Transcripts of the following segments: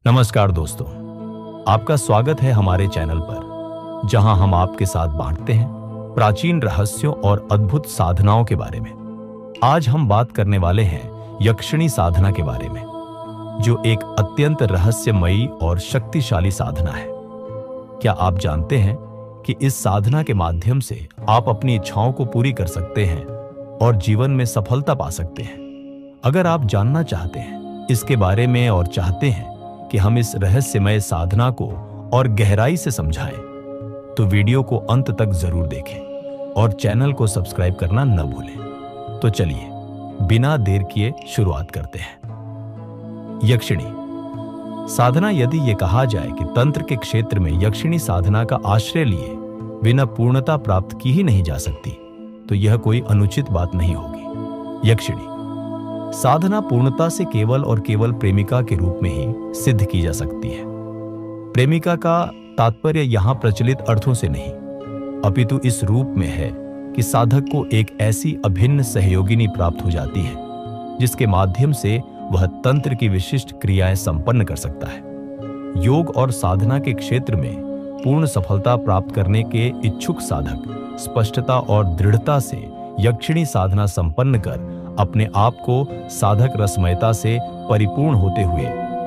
नमस्कार दोस्तों, आपका स्वागत है हमारे चैनल पर, जहां हम आपके साथ बांटते हैं प्राचीन रहस्यों और अद्भुत साधनाओं के बारे में। आज हम बात करने वाले हैं यक्षिणी साधना के बारे में, जो एक अत्यंत रहस्यमयी और शक्तिशाली साधना है। क्या आप जानते हैं कि इस साधना के माध्यम से आप अपनी इच्छाओं को पूरी कर सकते हैं और जीवन में सफलता पा सकते हैं? अगर आप जानना चाहते हैं इसके बारे में और चाहते हैं कि हम इस रहस्यमय साधना को और गहराई से समझाएं, तो वीडियो को अंत तक जरूर देखें और चैनल को सब्सक्राइब करना न भूलें। तो चलिए बिना देर किए शुरुआत करते हैं। यक्षिणी साधना। यदि यह कहा जाए कि तंत्र के क्षेत्र में यक्षिणी साधना का आश्रय लिए बिना पूर्णता प्राप्त की ही नहीं जा सकती, तो यह कोई अनुचित बात नहीं होगी। यक्षिणी साधना पूर्णता से केवल और केवल प्रेमिका के रूप में ही सिद्ध की जा सकती है। प्रेमिका का तात्पर्य यहां प्रचलित अर्थों से नहीं, अपितु इस रूप में है कि साधक को एक ऐसी अभिन्न सहयोगिनी प्राप्त हो जाती है जिसके माध्यम से वह तंत्र की विशिष्ट क्रियाएं संपन्न कर सकता है। योग और साधना के क्षेत्र में पूर्ण सफलता प्राप्त करने के इच्छुक साधक स्पष्टता और दृढ़ता से यक्षिणी साधना संपन्न कर अपने आप को साधक रसमयता से परिपूर्ण होते हुए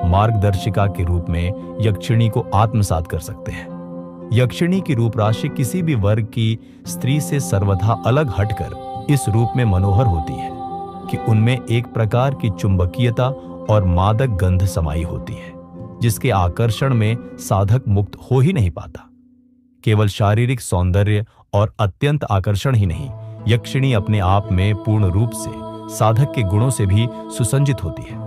मार्गदर्शिका के रूप में यक्षिणी को आत्मसात कर सकते हैं। यक्षिणी की रूप राशि किसी भी वर्ग की स्त्री से सर्वथा अलग हटकर इस रूप में मनोहर होती है कि उनमें एक प्रकार की चुंबकीयता और मादक गंध समाई होती है, जिसके आकर्षण में साधक मुक्त हो ही नहीं पाता। केवल शारीरिक सौंदर्य और अत्यंत आकर्षण ही नहीं, यक्षिणी अपने आप में पूर्ण रूप से साधक के गुणों से भी सुसंजित होती है,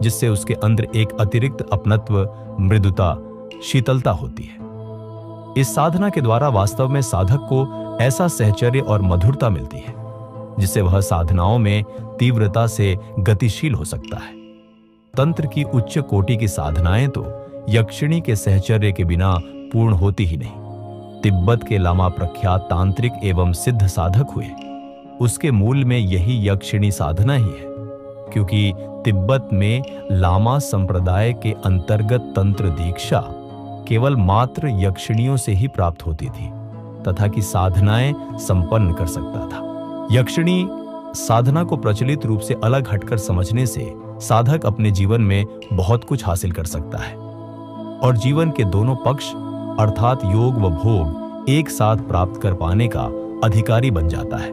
जिससे उसके अंदर एक अतिरिक्त अपनत्व, मृदुता, शीतलता होती है। इस साधना के द्वारा वास्तव में साधक को ऐसा सहचर्य और मधुरता मिलती है जिससे वह साधनाओं में तीव्रता से गतिशील हो सकता है। तंत्र की उच्च कोटि की साधनाएं तो यक्षिणी के सहचर्य के बिना पूर्ण होती ही नहीं। तिब्बत के लामा प्रख्यात तांत्रिक एवं सिद्ध साधक हुए, उसके मूल में यही यक्षिणी साधना ही है, क्योंकि तिब्बत में लामा संप्रदाय के अंतर्गत तंत्र दीक्षा केवल मात्र यक्षिणियों से ही प्राप्त होती थी तथा कि साधनाएं संपन्न कर सकता था। यक्षिणी साधना को प्रचलित रूप से अलग हटकर समझने से साधक अपने जीवन में बहुत कुछ हासिल कर सकता है और जीवन के दोनों पक्ष अर्थात योग व भोग एक साथ प्राप्त कर पाने का अधिकारी बन जाता है,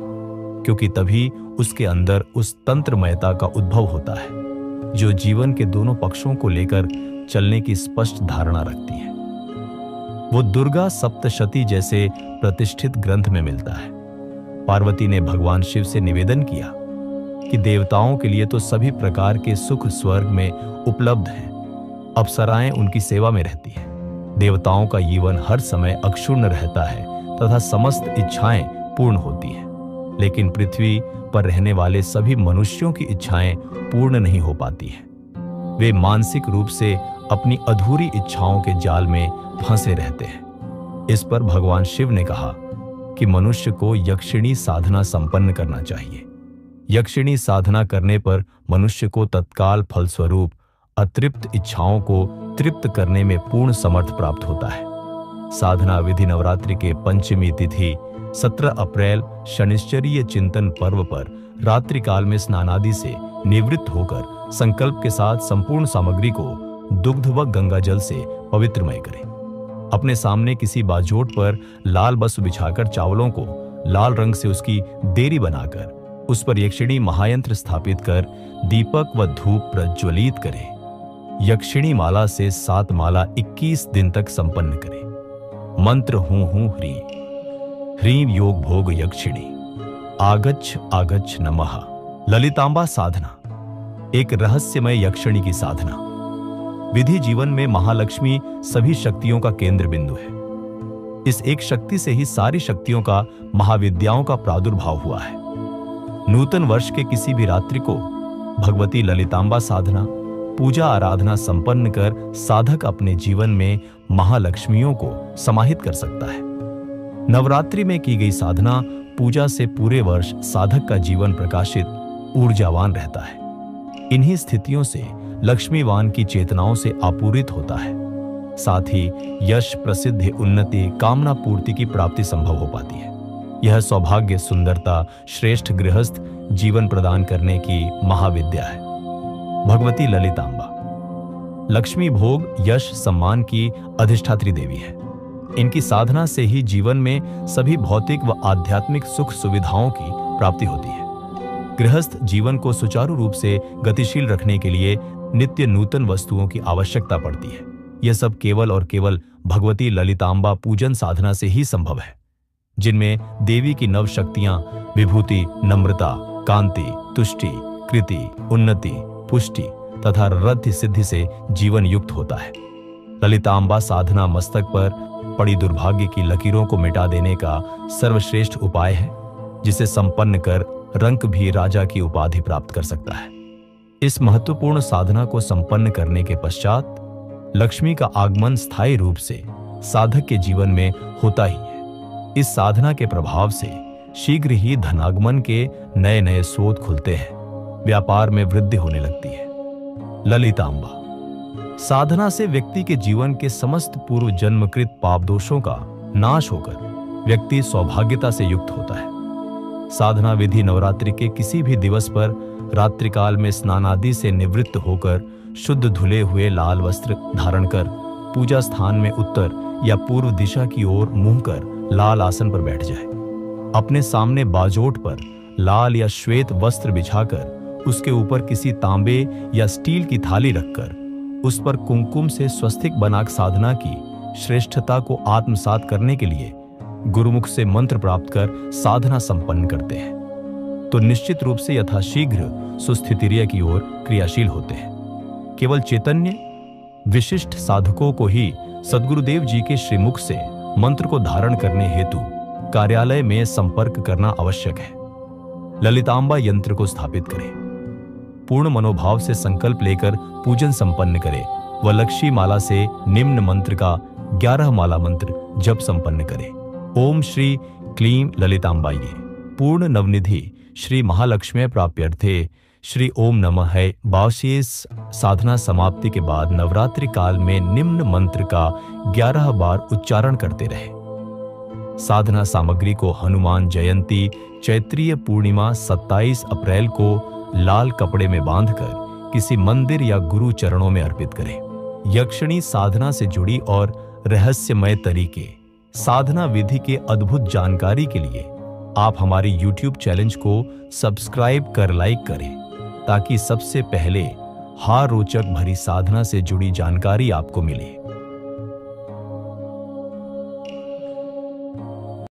क्योंकि तभी उसके अंदर उस तंत्रमयता का उद्भव होता है जो जीवन के दोनों पक्षों को लेकर चलने की स्पष्ट धारणा रखती है। वो दुर्गा सप्तशती जैसे प्रतिष्ठित ग्रंथ में मिलता है। पार्वती ने भगवान शिव से निवेदन किया कि देवताओं के लिए तो सभी प्रकार के सुख स्वर्ग में उपलब्ध हैं, अप्सराएं उनकी सेवा में रहती हैं। देवताओं का जीवन हर समय अक्षुण्ण रहता है तथा समस्त इच्छाएं पूर्ण होती हैं, लेकिन पृथ्वी पर रहने वाले सभी मनुष्यों की इच्छाएं पूर्ण नहीं हो पाती हैं। वे मानसिक रूप से अपनी अधूरी इच्छाओं के जाल में फंसे रहते हैं। इस पर भगवान शिव ने कहा कि मनुष्य को यक्षिणी साधना संपन्न करना चाहिए। यक्षिणी साधना करने पर मनुष्य को तत्काल फलस्वरूप अतृप्त इच्छाओं को तृप्त करने में पूर्ण समर्थ प्राप्त होता है। साधना विधि नवरात्रि के पंचमी तिथि 17 अप्रैल शनिश्चरीय चिंतन पर्व पर रात्रि काल में स्नानादि से निवृत्त होकर संकल्प के साथ संपूर्ण सामग्री को दुग्ध व गंगा जल से पवित्रमय करें। अपने सामने किसी बाजोट पर लाल वस्त्र बिछाकर चावलों को लाल रंग से उसकी देरी बनाकर उस पर यक्षिणी महायंत्र स्थापित कर दीपक व धूप प्रज्वलित करें। यक्षिणी माला से 7 माला 21 दिन तक संपन्न करें। मंत्र हूं हूं ह्रीं ह्रीं योग भोग यक्षिणी आगच्छ आगच्छ नमः। ललितांबा साधना एक रहस्यमय यक्षिणी की साधना। विधि जीवन में महालक्ष्मी सभी शक्तियों का केंद्र बिंदु है। इस एक शक्ति से ही सारी शक्तियों का महाविद्याओं का प्रादुर्भाव हुआ है। नूतन वर्ष के किसी भी रात्रि को भगवती ललितांबा साधना पूजा आराधना संपन्न कर साधक अपने जीवन में महालक्ष्मियों को समाहित कर सकता है। नवरात्रि में की गई साधना पूजा से पूरे वर्ष साधक का जीवन प्रकाशित ऊर्जावान रहता है। इन्हीं स्थितियों से लक्ष्मीवान की चेतनाओं से आपूरित होता है। साथ ही यश, प्रसिद्धि, उन्नति, कामना पूर्ति की प्राप्ति संभव हो पाती है। यह सौभाग्य, सुंदरता, श्रेष्ठ गृहस्थ जीवन प्रदान करने की महाविद्या है। भगवती ललितांबा लक्ष्मी, भोग, यश, सम्मान की अधिष्ठात्री देवी है। इनकी साधना से ही जीवन में सभी भौतिक व आध्यात्मिक सुख सुविधाओं की प्राप्ति होती है। गृहस्थ जीवन को सुचारू रूप से गतिशील रखने के लिए नित्य नूतन वस्तुओं की आवश्यकता पड़ती है। यह सब केवल और केवल भगवती ललितांबा पूजन साधना से ही संभव है, जिनमें देवी की नव शक्तियां विभूति, नम्रता, कांति, तुष्टि, कृति, उन्नति, पुष्टि तथा रति सिद्धि से जीवन युक्त होता है। ललितांबा साधना मस्तक पर पड़ी दुर्भाग्य की लकीरों को मिटा देने का सर्वश्रेष्ठ उपाय है, जिसे संपन्न कर रंक भी राजा की उपाधि प्राप्त कर सकता है। इस महत्वपूर्ण साधना को संपन्न करने के पश्चात लक्ष्मी का आगमन स्थायी रूप से साधक के जीवन में होता ही है। इस साधना के प्रभाव से शीघ्र ही धनागमन के नए नए स्रोत खुलते हैं, व्यापार में वृद्धि होने लगती है। ललितांबा साधना से व्यक्ति के जीवन के समस्त पूर्व जन्मकृत पाप दोषों का नाश होकर व्यक्ति सौभाग्यता से युक्त होता है। साधना विधि नवरात्रि के किसी भी दिवस पर रात्रिकाल में स्नान आदि से निवृत्त होकर शुद्ध धुले हुए लाल वस्त्र धारण कर पूजा स्थान में उत्तर या पूर्व दिशा की ओर मुंह कर लाल आसन पर बैठ जाए। अपने सामने बाजोट पर लाल या श्वेत वस्त्र बिछाकर उसके ऊपर किसी तांबे या स्टील की थाली रखकर उस पर कुमकुम से स्वस्तिक बनाकर साधना की श्रेष्ठता को आत्मसात करने के लिए गुरुमुख से मंत्र प्राप्त कर साधना संपन्न करते हैं तो निश्चित रूप से यथाशीघ्र सुस्थितिर्य की ओर क्रियाशील होते हैं। केवल चैतन्य विशिष्ट साधकों को ही सद्गुरुदेव जी के श्रीमुख से मंत्र को धारण करने हेतु कार्यालय में संपर्क करना आवश्यक है। ललितांबा यंत्र को स्थापित करें, पूर्ण मनोभाव से संकल्प लेकर पूजन संपन्न करें व लक्ष्मी माला से निम्न मंत्र का 11 माला मंत्र जप संपन्न करें। ओम श्री क्लीं ललितांबाये पूर्ण नवनिधि श्री महालक्ष्मी प्राप्त्यर्थे श्री ओम नमः है। बावशेष साधना समाप्ति के बाद नवरात्रि काल में निम्न मंत्र का 11 बार उच्चारण करते रहे। साधना सामग्री को हनुमान जयंती चैत्रीय पूर्णिमा 27 अप्रैल को लाल कपड़े में बांधकर किसी मंदिर या गुरु चरणों में अर्पित करें। यक्षिणी साधना से जुड़ी और रहस्यमय तरीके साधना विधि के अद्भुत जानकारी के लिए आप हमारी YouTube चैनल को सब्सक्राइब कर लाइक करें ताकि सबसे पहले रोचक भरी साधना से जुड़ी जानकारी आपको मिले।